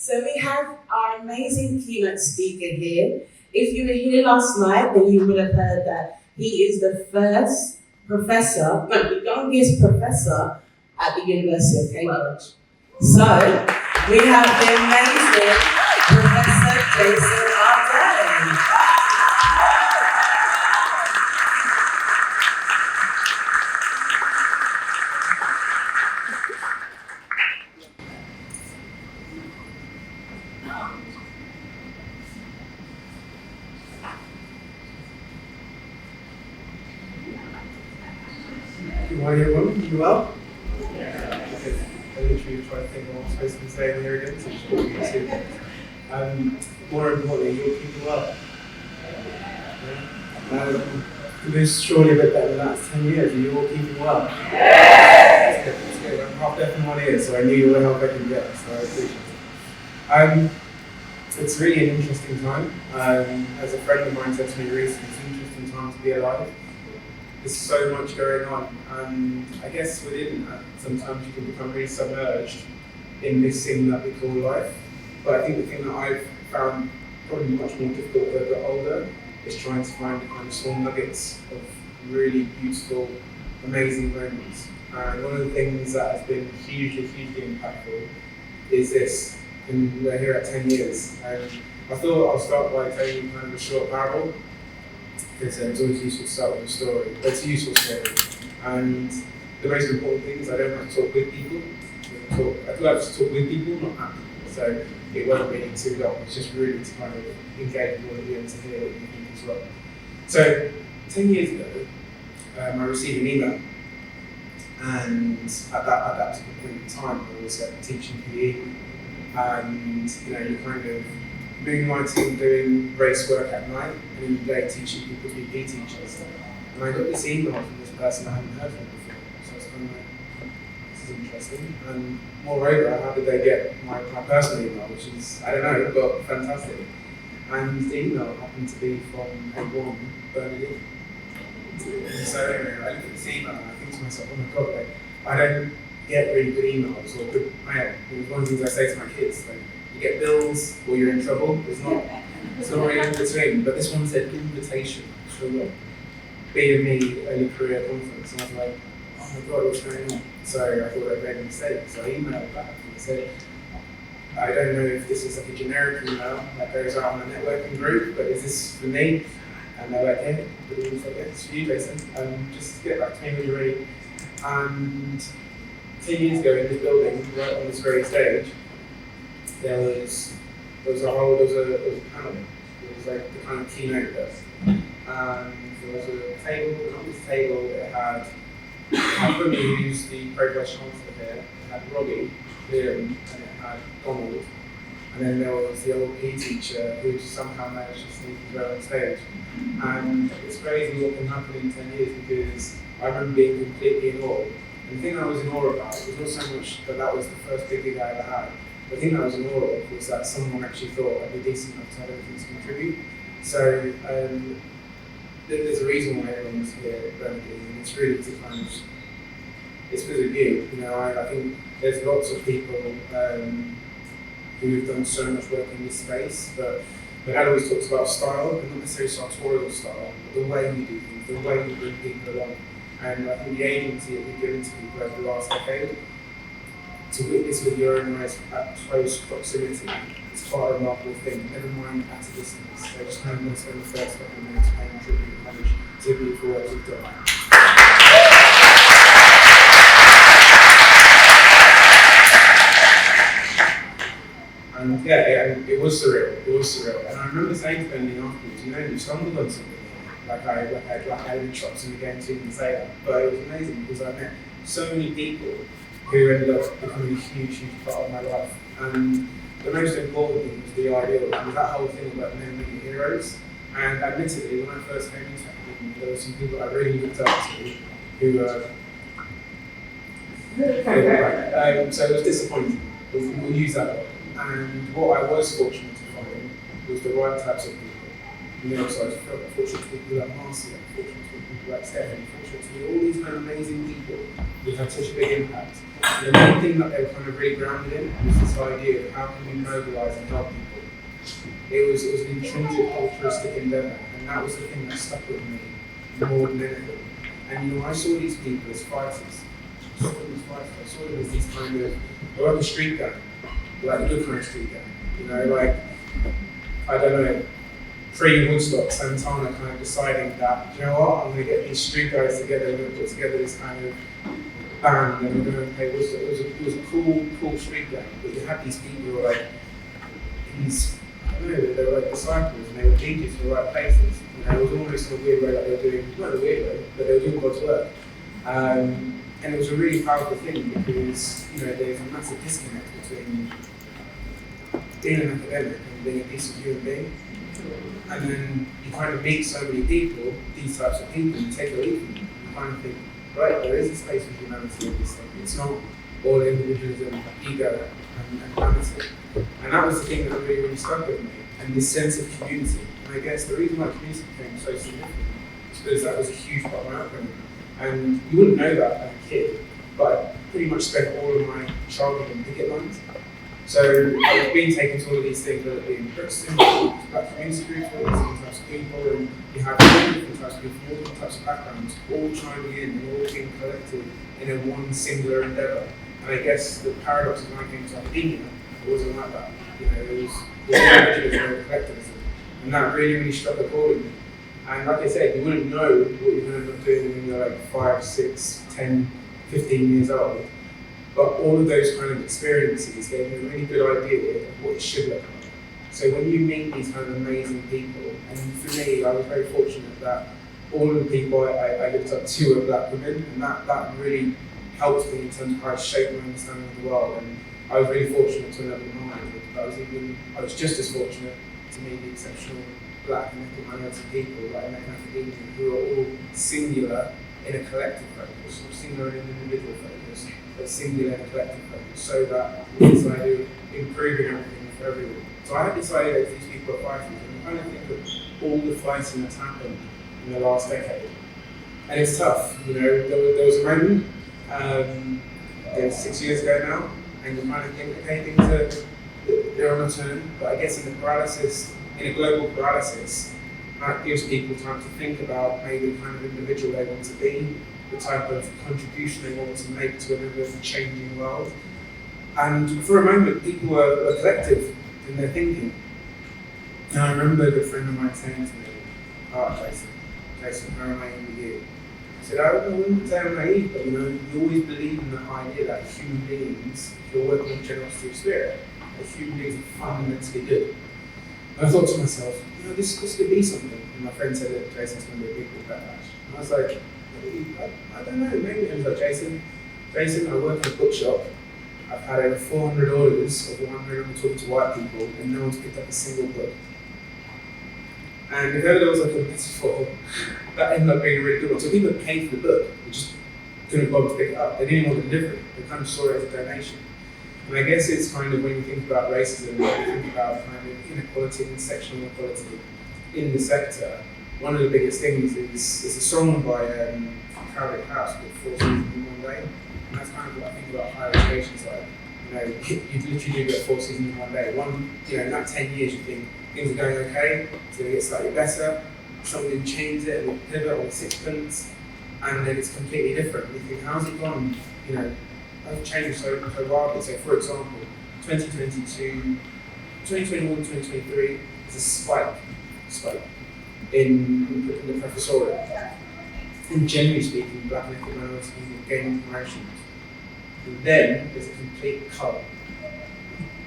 So we have our amazing keynote speaker here. If you were here last night, then you would have heard that he is the first professor, no, the youngest professor at the University of Cambridge. So we have the amazing Professor Jason Arday. Good morning, everyone. You well? Yeah. Okay. I literally tried to think of what I'm supposed to be saying here again, so just walking you to. More importantly, you're keeping well. This surely a bit better than that. 10 years, and you're all keeping well. That's good. That's good. I'm half deaf in one ear, so I need all the help I can get, so I appreciate it. It's really an interesting time. As a friend of mine said to me recently, it's an interesting time to be alive. There's so much going on, and I guess within that, sometimes you can become really submerged in this thing that we call life. But I think the thing that I've found probably much more difficult as I got older is trying to find the kind of small nuggets of really beautiful, amazing moments. And one of the things that has been hugely, hugely impactful is this, and we're here at 10 years. And I thought I'll start by telling you kind of a short parable. It's always useful to start with a story, but it's a useful story. And the most important thing is I don't like to talk with people. I do like to talk with people, not at people. So it won't be too long. It's just really to kind of engage with all of you and to hear what you think as well. So 10 years ago, I received an email, and at that particular point in time, I was teaching PE, and you're kind of moonlighting, doing race work at night, and in the day teaching people to be PE teachers. And I got this email from this person I hadn't heard from before, so I was kind of like, this is interesting. And moreover, how did they get my personal email, which is, I don't know, but fantastic. And the email happened to be from a woman, Bernadine. And so anyway, I look at this email and I think to myself, oh my God, like, I don't get really good emails or good mail. It's one of the things I say to my kids, like, you get bills or you're in trouble. It's not really in between. But this one said invitation for what? BME Early Career Conference. And I was like, oh my God, what's going on? So I thought I'd made a mistake. So I emailed back and I said, I don't know if this is like a generic email that goes out on a networking group, but is this for me? And they're like, yeah, but it was like, yeah, it's for you, Jason. Just get back to me when you're ready. And 10 years ago in this building, right on this very stage, there was a panel. It was like the kind of keynote desk. And there was a table, and on this table it had Robbie, who's the Pro-Vice Chancellor here, it had Robbie, Liam, and it had Donald. And then there was the old PE teacher who somehow managed to sneak his way on stage. And it's crazy what can happen in 10 years because I remember being completely in awe. And the thing I was in awe about was not so much that was the first big gig I ever had. The thing I was in awe of was that someone actually thought I'd be decent enough to have anything to contribute. So there's a reason why everyone's here at Bernadine, and it's really to kind of, it's because of you. I think there's lots of people who have done so much work in this space, but Ed always talks about style, and not necessarily sartorial style, but the way you do things, the way you bring people along. And I think the agency that we've given to people over the last decade, to witness with your own eyes at close proximity, it's quite a remarkable thing, never mind at a distance. So just kind of want to spend the first couple of minutes paying tribute and homage to the beautiful work you've done. And yeah, it was surreal. And I remember saying to Bernadine afterwards, you stumbled on something. Like I had been chops in the game to even say that. But it was amazing because I met so many people who ended up becoming a huge, huge part of my life. And the most important thing was the ideal, and that whole thing about men being heroes. And admittedly, when I first came into academia, there were some people I really looked up to who so it was disappointing. We'll use that word. And what I was fortunate to find was the right types of people. So I felt fortunate to be people like Marcia, fortunate to be people like Stephanie, fortunate to be all these kind of amazing people who've had such a big impact. And the main thing that they were kind of really grounded in was this idea of how can we mobilise and help people. It was an intrinsic altruistic endeavour, and that was the thing that stuck with me more than anything. And I saw these people as fighters. I saw them as these kind of, they're like a street gang, like a good kind of street gang. Like, I don't know, pre-Woodstock, Santana kind of deciding that, you know what, I'm going to get these street guys together, we're going to put together this kind of band, and we're going to play Woodstock. It was a cool street gang, but you had these people who were like, I don't know, they were like disciples, and they were teachers for the right places. It was almost in a weird way that they were doing, not a weird way, but they were doing God's work. And it was a really powerful thing because, there's a massive disconnect between being an academic and being a decent human being. And then you kind of meet so many people, these types of people, and take a leap from them. You kind of think, right, there is a space for humanity in this thing. It's not all individualism, ego, and vanity. And that was the thing that really stuck with me, and this sense of community. And I guess the reason why community became so significant is because that was a huge part of my upbringing. And you wouldn't know that as a kid, but I pretty much spent all of my childhood in picket lines. So I was being taken to all of these things, whether it be in Brixton, black community groups, different types of people, and you have different types of people from all different types of backgrounds, all chiming in and all being collected in a one singular endeavour. And I guess the paradox of when I came to academia, it wasn't like that. It was individualism and collectivism. And that really struck a chord with me. And like I said, you wouldn't know what you're going to end up doing when you're like 5, 6, 10, 15 years old. But all of those kind of experiences gave me a really good idea of what it should look like. So when you meet these kind of amazing people, and for me, I was very fortunate that all of the people I looked up to were black women, and that really helped me in terms of how it shaped my understanding of the world. And I was really fortunate to end up in Norway. I was just as fortunate to meet the exceptional black and ethnic minority people that I met in academia who are all singular in a collective focus, or singular in an individual focus, but singular in a collective focus, so that this idea of improving everything for everyone. So I had this idea that these people are fighting, and you kind of think of all the fighting that's happened in the last decade. And it's tough, there was a moment, it was 6 years ago now, and you kind of think, okay, they're on a turn, but I guess in a global paralysis, that gives people time to think about maybe the kind of individual they want to be, the type of contribution they want to make to an ever-changing world. And for a moment, people were collective in their thinking. And I remember a good friend of mine saying to me, Jason, how am I in the year? I said, I wouldn't say I'm naive, but you always believe in the idea that human beings, if you're working on generosity of spirit, that human beings are fundamentally good. And I thought to myself, this could be something. And my friend said that Jason's going to be a big backlash. And I was like, I don't know, maybe. It was like, Jason, I work in a bookshop. I've had over 400 orders of 100 I'm talking to white people, and no one's picked up a single book. And if ever there was like a metaphor, that ended up being a really good one. So people paid for the book, they just couldn't bother to pick it up. They didn't even want the delivery. They kind of saw it as a donation. And I guess it's kind of when you think about racism, when you think about kind of inequality and sectional inequality in the sector, one of the biggest things is a song by Crowded House called 4 Seasons in One Day. And that's kind of what I think about higher education side. You literally do get 4 seasons in one day. In that 10 years you think things are going okay, it's going to get slightly better, something changes it, and we pivot on sixpence, and then it's completely different. You think, how's it gone? It's changed so wildly. So for example, 2021, 2023 is a spike in the professoriate. And generally speaking, black and ethnic minorities are gaining promotions. And then there's a complete cut.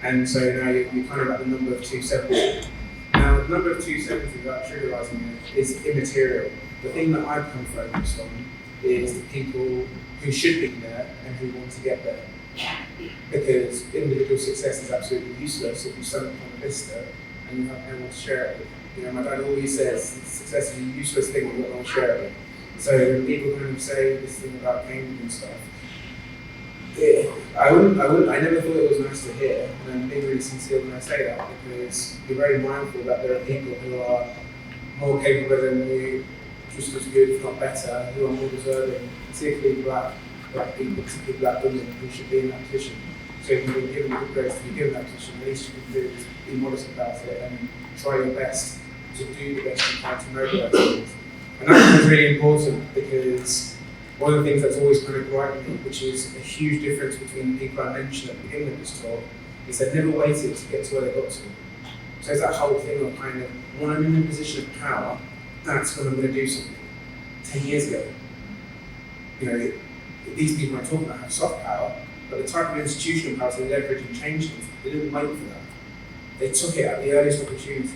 And so now you're kind of at the number of 270. Now the number of 270 without trivialising it is immaterial. The thing that I've come focused on is the people who should be there and who want to get there. Because individual success is absolutely useless if you stand up on a vista and you have no one to share it with. My dad always says success is a useless thing if you don't want to share it with. So when people kind of say this thing about Cambridge and stuff, I never thought it was nice to hear, and I'm being really sincere when I say that, because you're very mindful that there are people who are more capable than you, just as good, if not better, who are more deserving, particularly black people, particularly black women who should be in that position. So if you've been given the grace to be given that position, at least you can do is be modest about it and try your best to do the best you can to mobilise things. And that is really important because one of the things that's always kind of griped me, which is a huge difference between the people I mentioned at the beginning of this talk, is they never waited to get to where they got to. So it's that whole thing of kind of, when I'm in a position of power, that's when I'm going to do something. 10 years ago, these people I'm talking about have soft power, but the type of institutional power to leverage and change things, they didn't wait for that. They took it at the earliest opportunity.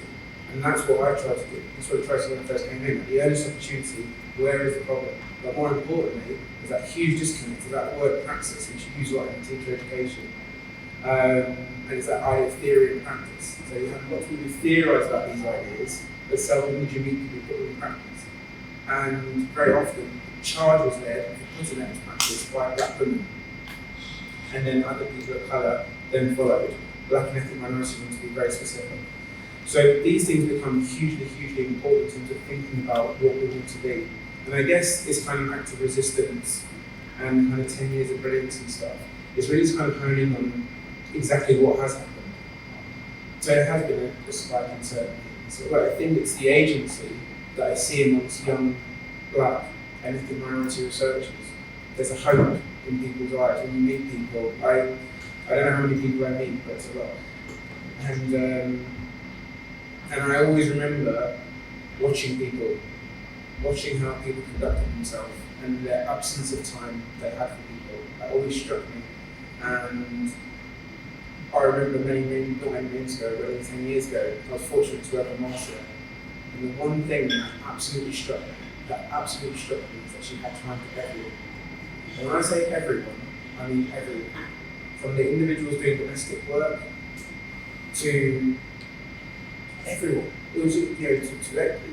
And that's what I tried to do. That's what I tried to do when I first came in. At the earliest opportunity, where is the problem? But more importantly, is that huge disconnect of that word praxis, which you use a lot in teacher education. And it's that idea of theory and practice. So you have lots of people who theorise about these ideas, but seldom would you meet people who put them in practice. And very often, the charge was led for putting that into practice by black women. And then other people of colour then followed. Black and ethnic minorities, to be very specific. So these things become hugely, hugely important in terms of thinking about what we want to be. And I guess this kind of act of resistance and kind of 10 years of brilliance and stuff is really kind of honing on exactly what has happened. So there has been a spike in certain things. But I think it's the agency that I see amongst young black and ethnic minority researchers. There's a hope in people's eyes when you meet people. I don't know how many people I meet, but it's a lot. And I always remember watching how people conducted themselves and their absence of time they had for people. That always struck me. And I remember not many years ago, but only 10 years ago, I was fortunate to work on Master. And the one thing that absolutely struck me is that she had time for everyone. And when I say everyone, I mean everyone. From the individuals doing domestic work to everyone. It was, it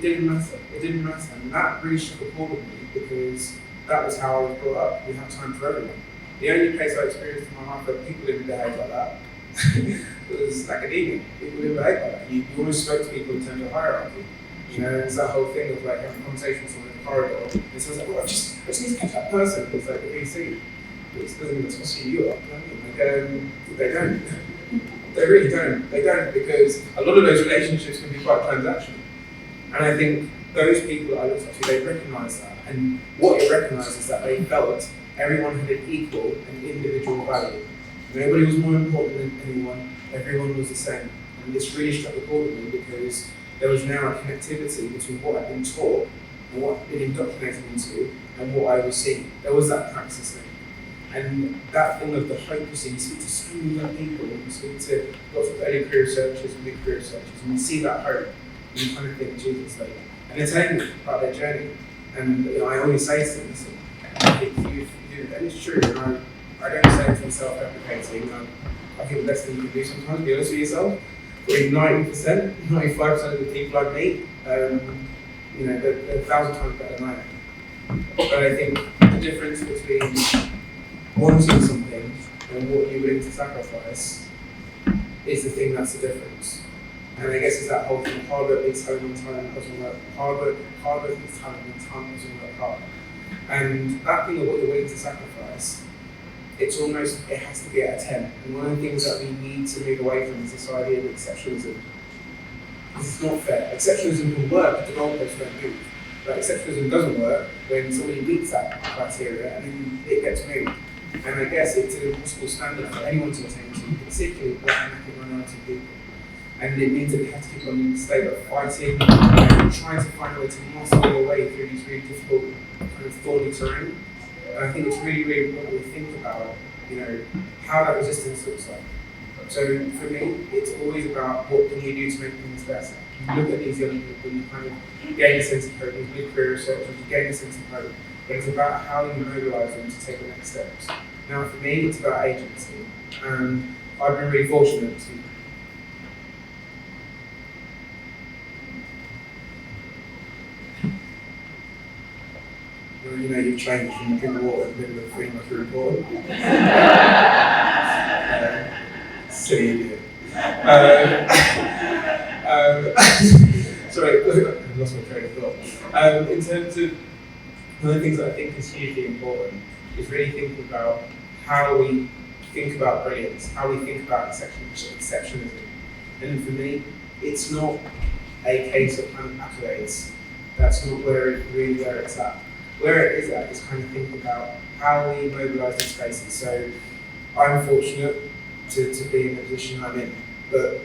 didn't matter. It didn't matter. And that really struck a chord with me because that was how I was brought up. You have time for everyone. The only place I experienced in my life where people didn't behave like that was academia. People didn't behave like that. You always spoke to people in terms of hierarchy. It's that whole thing of like having a conversation with someone in the corridor. And so I was like, I just need to catch that person. It's like the VC. It doesn't mean that's what you are. They don't. They really don't. They don't, because a lot of those relationships can be quite transactional. And I think those people that I looked up to, they recognise that. And what it recognised is that they felt everyone had an equal and individual value. Nobody was more important than anyone. Everyone was the same. And this really struck a chord with me because there was now a connectivity between what I'd been taught and what I'd been indoctrinated into and what I was seeing. There was that praxis thing. And that thing of the hope you see, you speak to so many young people, and you speak to lots of early career researchers and mid-career researchers, and you see that hope, and you kind of think, Jesus, like, and they're telling me about their journey. And I always say to them, listen, and it's true, and I don't say it to be self-deprecating. I think the best thing you can do sometimes, be honest with yourself. Probably 90%, 95% of the people I meet, they're 1,000 times better than I am. But I think the difference between wanting something and what you're willing to sacrifice is the thing that's the difference. And I guess it's that whole thing, hard work beats talent and talent doesn't work. Hard work beats talent and talent doesn't work hard. And that thing of what you're willing to sacrifice, it has to be at a 10. And one of the things that we need to move away from is this idea of exceptionalism. Because it's not fair. Exceptionalism can work if the goalposts don't move. But exceptionalism doesn't work when somebody meets that criteria and then it gets moved. And I guess it's an impossible standard for anyone to attain to, particularly black and ethnic minority people. And it means that we have to keep on in the state of fighting and trying to find a way to muscle our way through these really difficult, kind of thorny terrain. And I think it's really, really important to think about, how that resistance looks like. So for me, it's always about what can you do to make things better. You look at these young people, you kind of gain a sense of hope, these mid-career researchers, you gain a sense of hope. But it's about how you mobilise them to take the next steps. Now for me, it's about agency. And I've been really fortunate to you've changed from the good water to the middle of the thing like a report. Silly idiot. Sorry. I've lost my train of thought. In terms of one of the things that I think is hugely important is really thinking about how we think about brilliance, how we think about exceptionalism. And for me, it's not a case of kind of accolades. That's not where it's at. Where it is at is kind of thinking about how we mobilise these spaces. So I'm fortunate to be in the position I'm in, but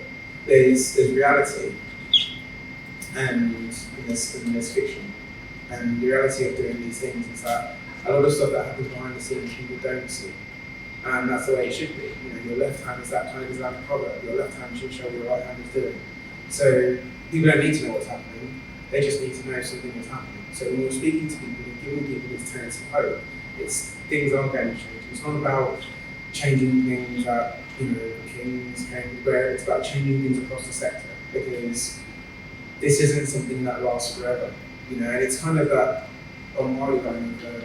there's reality and there's fiction. And the reality of doing these things is that a lot of stuff that happens behind the scenes people don't see. And that's the way it should be. You know, your left hand is that kind of Islamic proverb. Your left hand should show what your right hand is doing. So people don't need to know what's happening. They just need to know something is happening. So when you're speaking to people and giving people this tenets of hope, things are going to change. It's not about changing things at King's, Cambridge, where it's about changing things across the sector, because this isn't something that lasts forever. And it's kind of that Marley kind of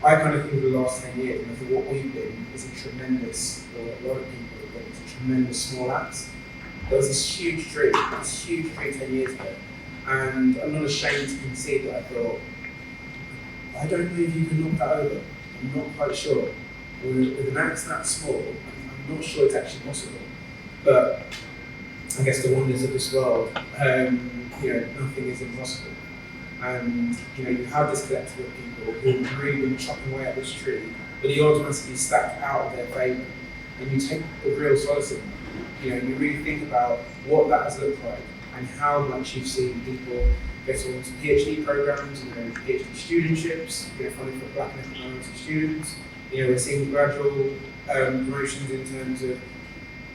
I kind of think of the last 10 years, and I think what we've been is a tremendous, or a lot of people have been, it's a tremendous small axe. There was this huge tree 10 years ago, and I'm not ashamed to concede that I thought, I don't know if you can knock that over. I'm not quite sure. With an axe that small, I'm not sure it's actually possible. But I guess the wonders of this world, nothing is impossible. And you have this collective of people who have really been chopping away at this tree, but the odds must be stacked out of their favour. And you take the real solace in that. You really think about what that has looked like and how much you've seen people get onto PhD programs, PhD studentships, funding for Black and ethnic minority students. We're seeing gradual promotions in terms of,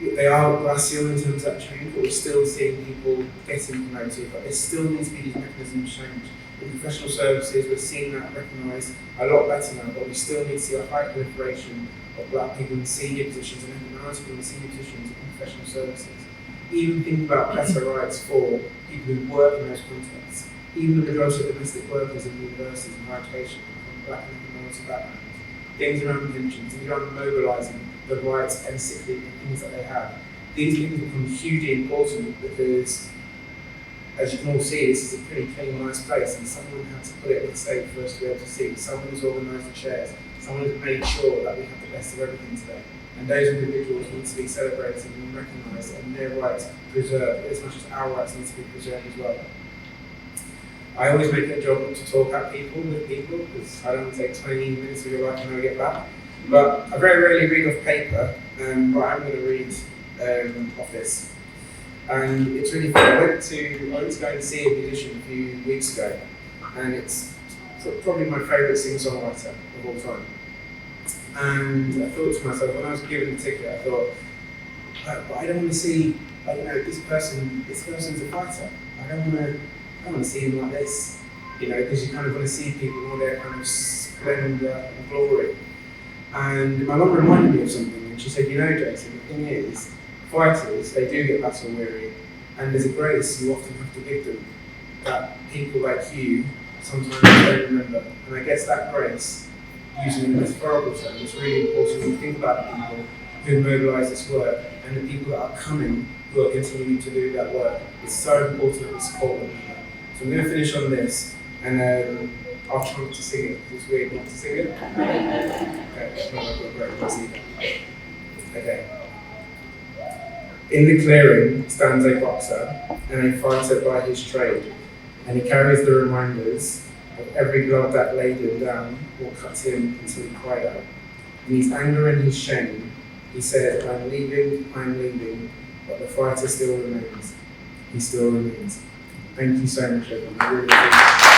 they are glacial in terms of that change, but we're still seeing people getting promoted, but there still needs to be these mechanisms change. In professional services, we're seeing that recognised a lot better now, but we still need to see a high proliferation of Black people in senior positions and ethnic minority people in senior positions in professional services. Even thinking about better rights for people who work in those contexts. Even the majority of domestic workers in universities and higher education from Black and ethnic minority backgrounds. Things around pensions, things around mobilising the rights and sick leave and things that they have. These things become hugely important because, as you can all see, this is a pretty clean, nice place, and someone had to put it in the state for us to be able to see. Someone has organised the chairs. Someone has made sure that we have the best of everything today. And those individuals need to be celebrated and recognised and their rights preserved as much as our rights need to be preserved as well. I always make it a job to talk at people with people because I don't want to take 20 minutes of your life and I get back. But I very rarely read off paper, but I'm going to read off this. And it's really fun. I went to go and see a musician a few weeks ago, and it's probably my favourite singer-songwriter of all time. And I thought to myself, when I was given the ticket, I thought, but I don't want to see, this person's a fighter. I don't want to see him like this, because you kind of want to see people in all their kind of splendour and glory. And my mum reminded me of something, and she said, Jason, the thing is, fighters, they do get battle weary, and there's a grace you often have to give them that people like you sometimes don't remember. And I guess that grace, using a metaphorical term, is really important when you think about the people who mobilise this work and the people that are coming who are continuing to do that work. It's so important that we support them. So I'm going to finish on this, and I'll try not to sing it because it's weird not to sing it. Okay. In the clearing stands a boxer and a fighter by his trade, and he carries the reminders of every blood that laid him down or cut him until he cried out. In his anger and his shame, he said, I'm leaving, but the fighter still remains. He still remains. Thank you so much, everyone. I really appreciate it.